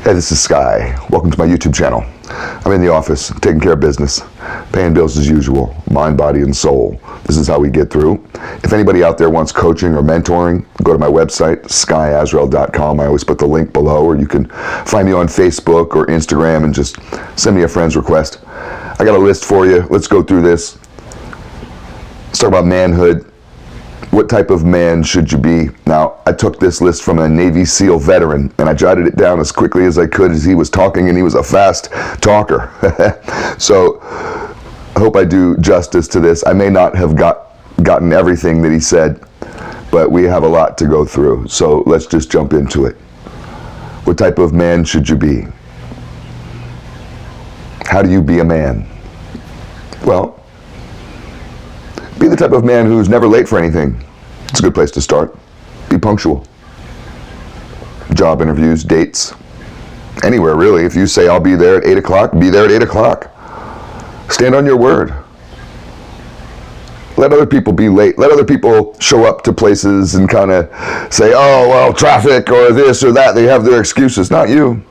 Hey, this is Sky. Welcome to my YouTube channel. I'm in the office, taking care of business, paying bills as usual, mind, body, and soul. This is how we get through. If anybody out there wants coaching or mentoring, go to my website, skyazrael.com. I always put the link below, or you can find me on Facebook or Instagram and just send me a friend's request. I got a list for you. Let's go through this. Let's talk about manhood. What type of man should you be? Now, I took this list from a Navy SEAL veteran, and I jotted it down as quickly as I could as he was talking, and he was a fast talker. So, I hope I do justice to this. I may not have gotten everything that he said, but we have a lot to go through. So, let's just jump into it. What type of man should you be? How do you be a man? Well, be the type of man who's never late for anything. It's a good place to start. Be punctual. Job interviews, dates, anywhere really. If you say I'll be there at 8 o'clock, be there at 8 o'clock. Stand on your word. Let other people be late. Let other people show up to places and kind of say, oh, well, traffic or this or that. They have their excuses. Not you.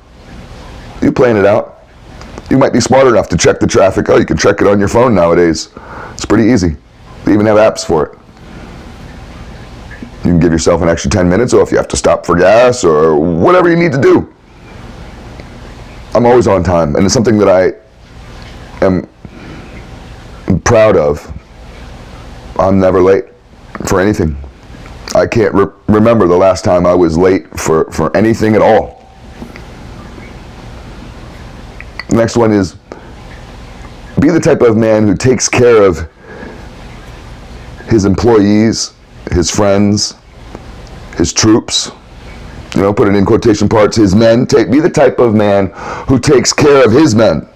You plan it out. You might be smart enough to check the traffic. Oh, you can check it on your phone nowadays. It's pretty easy. They even have apps for it. You can give yourself an extra 10 minutes, or if you have to stop for gas or whatever you need to do. I'm always on time, and it's something that I am proud of. I'm never late for anything. I can't remember the last time I was late for anything at all. The next one is, be the type of man who takes care of his employees, his friends, his troops, put it in quotation parts, his men. Be the type of man who takes care of his men,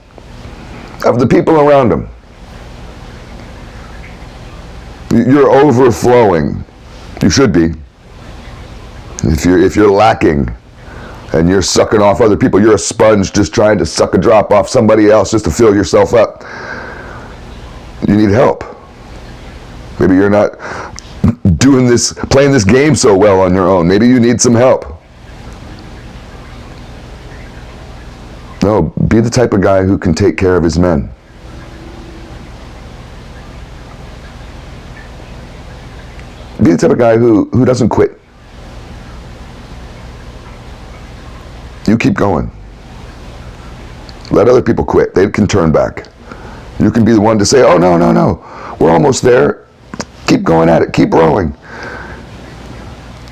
of the people around him. You're overflowing. You should be. If you're lacking and you're sucking off other people, you're a sponge just trying to suck a drop off somebody else just to fill yourself up. You need help. Maybe you're not playing this game so well on your own. Maybe you need some help. No, be the type of guy who can take care of his men. Be the type of guy who doesn't quit. You keep going. Let other people quit. They can turn back. You can be the one to say, oh, no, we're almost there. Keep going at it. Keep rowing.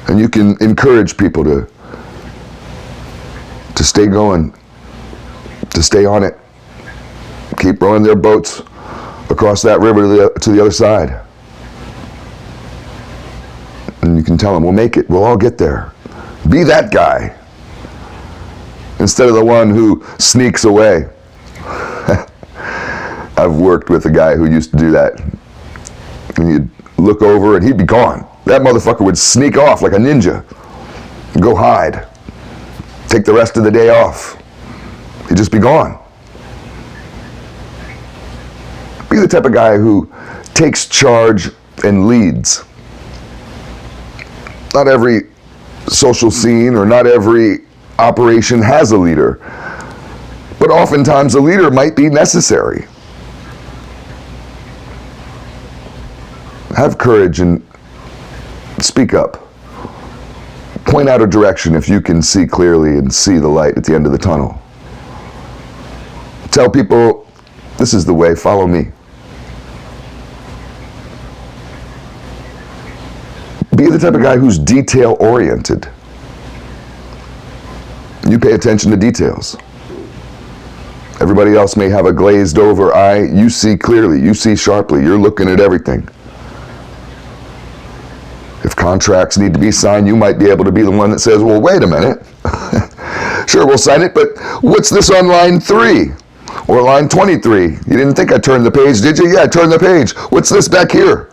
And you can encourage people to stay going, to stay on it. Keep rowing their boats across that river to the other side. And you can tell them, we'll make it. We'll all get there. Be that guy instead of the one who sneaks away. I've worked with a guy who used to do that. And you'd look over and he'd be gone. That motherfucker would sneak off like a ninja. Go hide. Take the rest of the day off. He'd just be gone. Be the type of guy who takes charge and leads. Not every social scene or not every operation has a leader. But oftentimes a leader might be necessary. Have courage and speak up. Point out a direction if you can see clearly and see the light at the end of the tunnel. Tell people, this is the way, follow me. Be the type of guy who's detail-oriented. You pay attention to details. Everybody else may have a glazed over eye. You see clearly, you see sharply, you're looking at everything. If contracts need to be signed, you might be able to be the one that says, well, wait a minute. Sure, we'll sign it, but what's this on line 3 or line 23? You didn't think I turned the page, did you? Yeah, I turned the page. What's this back here?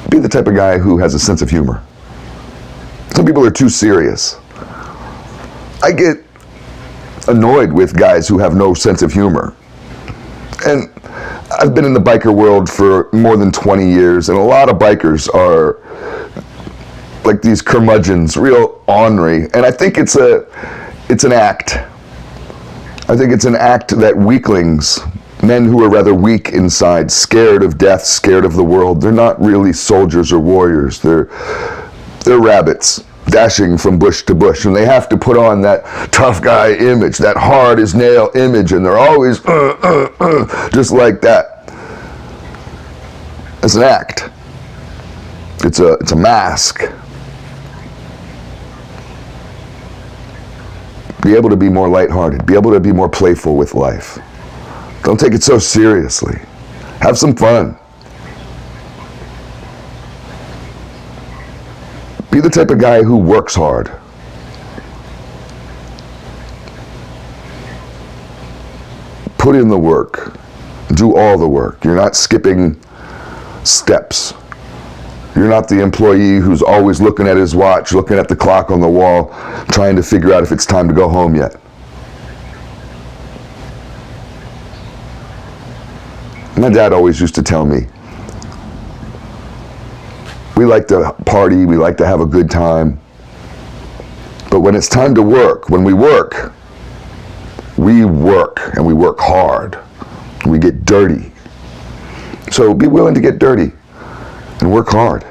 Be the type of guy who has a sense of humor. Some people are too serious. I get annoyed with guys who have no sense of humor. And I've been in the biker world for more than 20 years, and a lot of bikers are like these curmudgeons, real ornery, and I think it's an act. I think it's an act that weaklings, men who are rather weak inside, scared of death, scared of the world, they're not really soldiers or warriors. They're rabbits dashing from bush to bush, and they have to put on that tough guy image, that hard as nail image, and they're always just like that. It's an act. It's a mask. Be able to be more lighthearted. Be able to be more playful with life. Don't take it so seriously. Have some fun. Be the type of guy who works hard. Put in the work. Do all the work. You're not skipping steps. You're not the employee who's always looking at his watch, looking at the clock on the wall, trying to figure out if it's time to go home yet. My dad always used to tell me, we like to party, we like to have a good time, but when it's time to work, when we work, and we work hard, and we get dirty. So be willing to get dirty and work hard.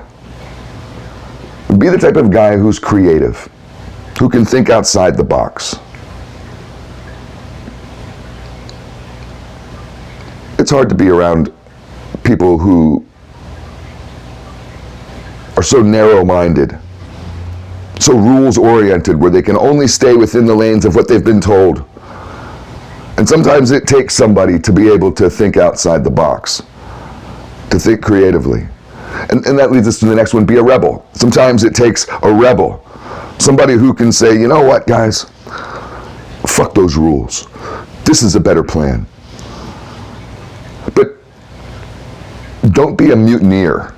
Be the type of guy who's creative, who can think outside the box. It's hard to be around people who are so narrow-minded, so rules-oriented, where they can only stay within the lanes of what they've been told. And sometimes it takes somebody to be able to think outside the box, to think creatively. And that leads us to the next one, be a rebel. Sometimes it takes a rebel, somebody who can say, you know what, guys, fuck those rules. This is a better plan. But don't be a mutineer.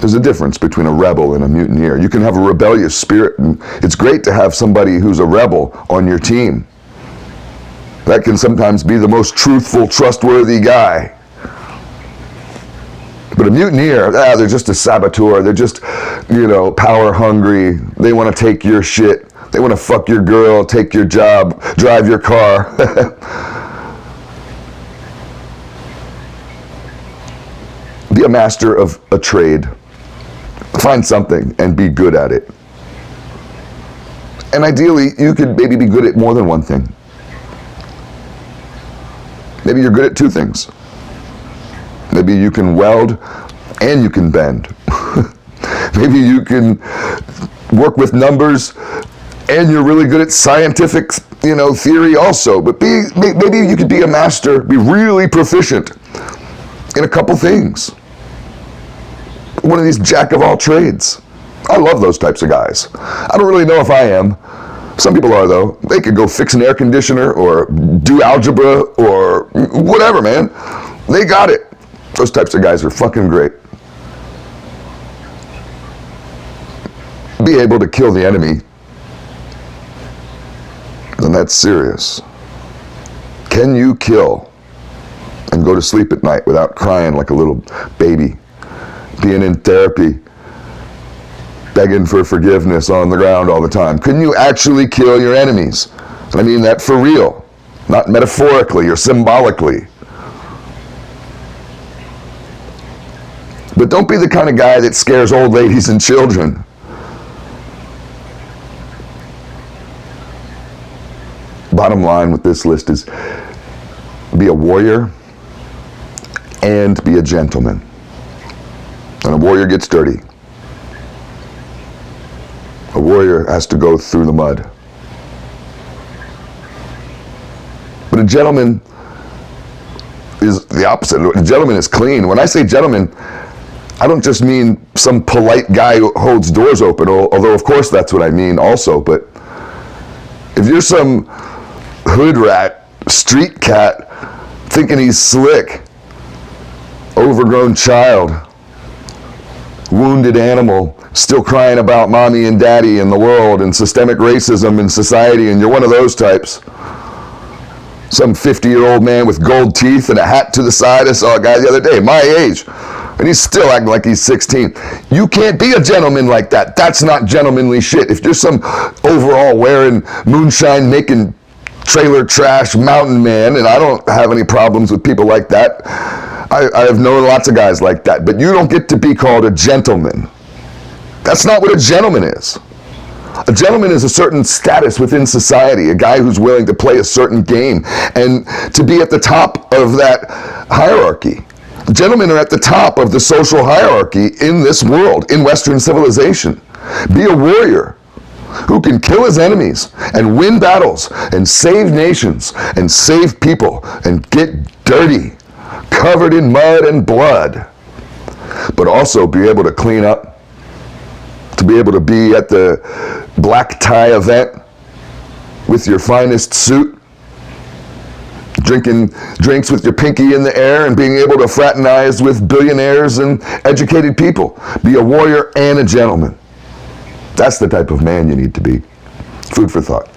There's a difference between a rebel and a mutineer. You can have a rebellious spirit, and it's great to have somebody who's a rebel on your team. That can sometimes be the most truthful, trustworthy guy. But a mutineer, they're just a saboteur. They're just, power hungry. They want to take your shit. They want to fuck your girl, take your job, drive your car. Be a master of a trade. Find something and be good at it. And ideally, you could maybe be good at more than one thing. Maybe you're good at two things. Maybe you can weld and you can bend. Maybe you can work with numbers and you're really good at scientific, theory also. But maybe you could be a master, be really proficient in a couple things. One of these jack of all trades. I love those types of guys. I don't really know if I am. Some people are, though. They could go fix an air conditioner or do algebra or whatever, man. They got it. Those types of guys are fucking great. Be able to kill the enemy, then that's serious. Can you kill and go to sleep at night without crying like a little baby? Being in therapy, begging for forgiveness on the ground all the time. Can you actually kill your enemies? And I mean that for real, not metaphorically or symbolically. But don't be the kind of guy that scares old ladies and children. Bottom line with this list is be a warrior and be a gentleman. And a warrior gets dirty. A warrior has to go through the mud. But a gentleman is the opposite. A gentleman is clean. When I say gentleman, I don't just mean some polite guy who holds doors open, although of course that's what I mean also. But if you're some hood rat, street cat, thinking he's slick, overgrown child, wounded animal, still crying about mommy and daddy and the world and systemic racism in society, and you're one of those types, some 50-year-old man with gold teeth and a hat to the side. I saw a guy the other day, my age, and he's still acting like he's 16. You can't be a gentleman like that. That's not gentlemanly shit. If you're some overall wearing, moonshine making, trailer trash mountain man, and I don't have any problems with people like that. I have known lots of guys like that, but you don't get to be called a gentleman. That's not what a gentleman is. A gentleman is a certain status within society, a guy who's willing to play a certain game and to be at the top of that hierarchy. Gentlemen are at the top of the social hierarchy in this world, in Western civilization. Be a warrior who can kill his enemies and win battles and save nations and save people and get dirty, covered in mud and blood, but also be able to clean up, to be able to be at the black tie event with your finest suit, drinking drinks with your pinky in the air and being able to fraternize with billionaires and educated people. Be a warrior and a gentleman. That's the type of man you need to be. Food for thought.